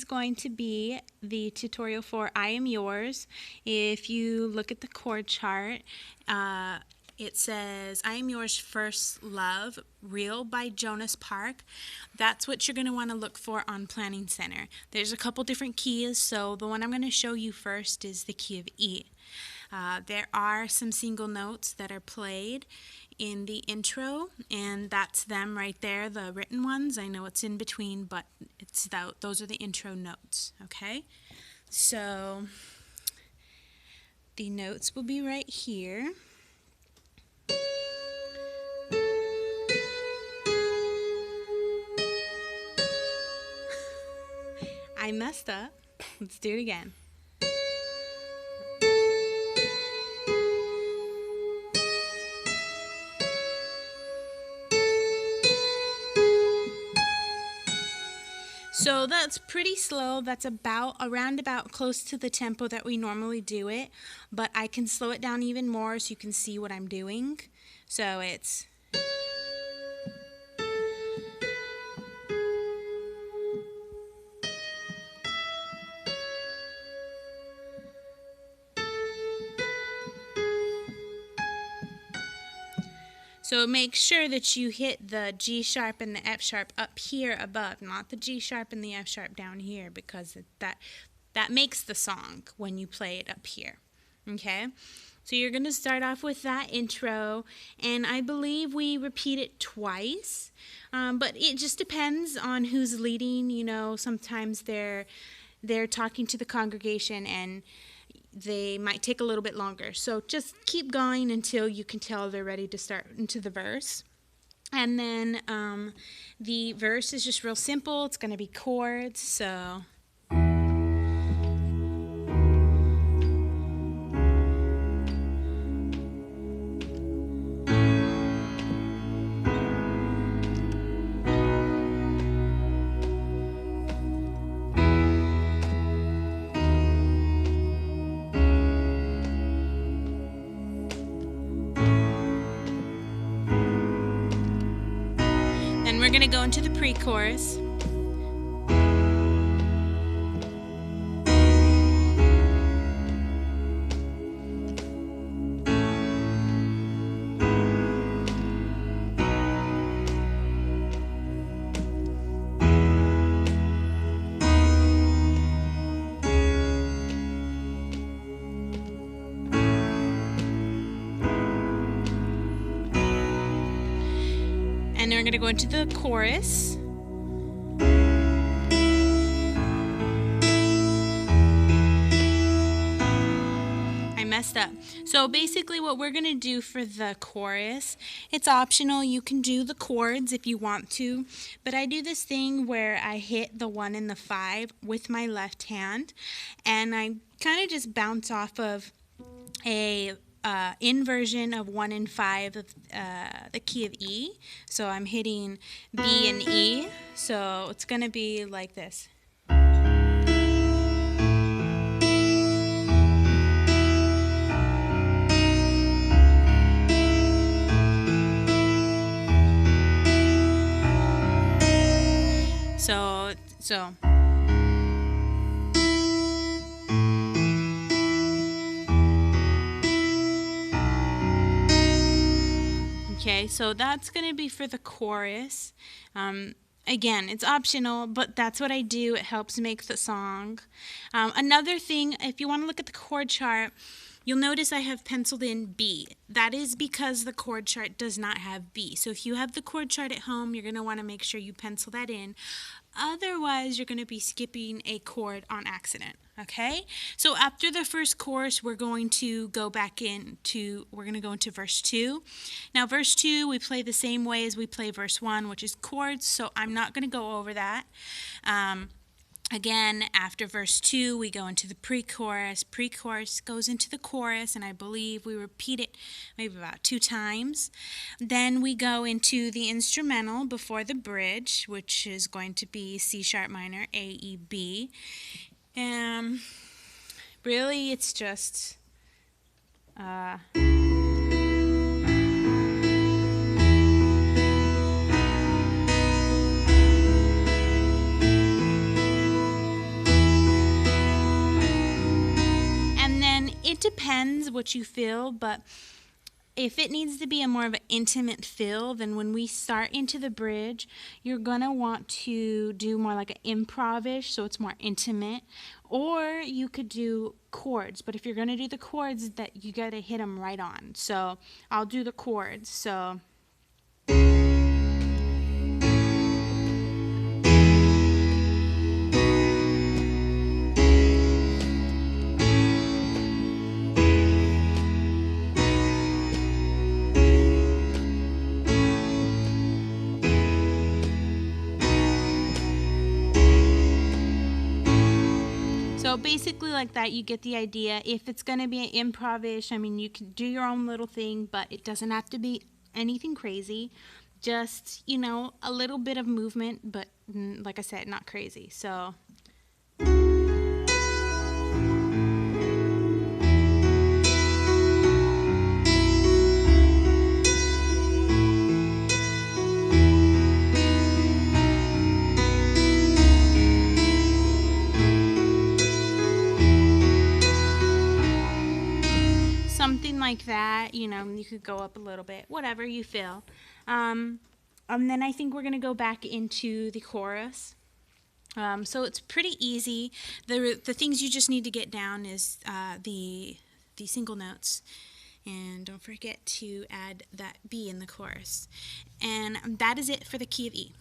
going to be the tutorial for I Am Yours. If you look at the chord chart, it says I Am Yours First Love, Real by Jonas Park. That's what you're going to want to look for on Planning Center. There's a couple different keys, so the one I'm going to show you first is the key of E. There are some single notes that are played in the intro, and that's them right there, the written ones. I know it's in between, but those are the intro notes, okay? So the notes will be right here. I messed up. Let's do it again. So that's pretty slow. That's around about close to the tempo that we normally do it, but I can slow it down even more so you can see what I'm doing. So it's So make sure that you hit the G sharp and the F sharp up here above, not the G sharp and the F sharp down here, because that makes the song when you play it up here. Okay? So you're going to start off with that intro, and I believe we repeat it twice, but it just depends on who's leading. You know, sometimes they're talking to the congregation and they might take a little bit longer. So just keep going until you can tell they're ready to start into the verse. And then the verse is just real simple. It's going to be chords. So we're going to go into the pre-chorus. And then we're going to go into the chorus. I messed up. So basically what we're going to do for the chorus, it's optional. You can do the chords if you want to, but I do this thing where I hit the 1 and the 5 with my left hand, and I kind of just bounce off of a inversion of 1 and 5 of the key of E. So I'm hitting B and E. So it's going to be like this. So okay, so that's going to be for the chorus. Again, it's optional, but that's what I do. It helps make the song. Another thing, if you want to look at the chord chart, you'll notice I have penciled in B. That is because the chord chart does not have B. So if you have the chord chart at home, you're going to want to make sure you pencil that in. Otherwise, you're going to be skipping a chord on accident, okay? So after the first chorus, we're going to go into verse 2. Now, verse 2, we play the same way as we play verse 1, which is chords, so I'm not going to go over that. Again, after verse 2, we go into the pre-chorus. Pre-chorus goes into the chorus, and I believe we repeat it maybe about 2 times. Then we go into the instrumental before the bridge, which is going to be C sharp minor, A, E, B. Really, it's just it depends what you feel, but if it needs to be a more of an intimate feel, then when we start into the bridge, you're going to want to do more like an improv-ish, so it's more intimate. Or you could do chords, but if you're going to do the chords, that you got to hit them right on. So I'll do the chords. So So basically like that, you get the idea. If it's going to be an improv-ish, I mean, you can do your own little thing, but it doesn't have to be anything crazy. Just, a little bit of movement, but like I said, not crazy. So something like that, you could go up a little bit, whatever you feel. And then I think we're going to go back into the chorus. So it's pretty easy. The things you just need to get down is the single notes. And don't forget to add that B in the chorus. And that is it for the key of E.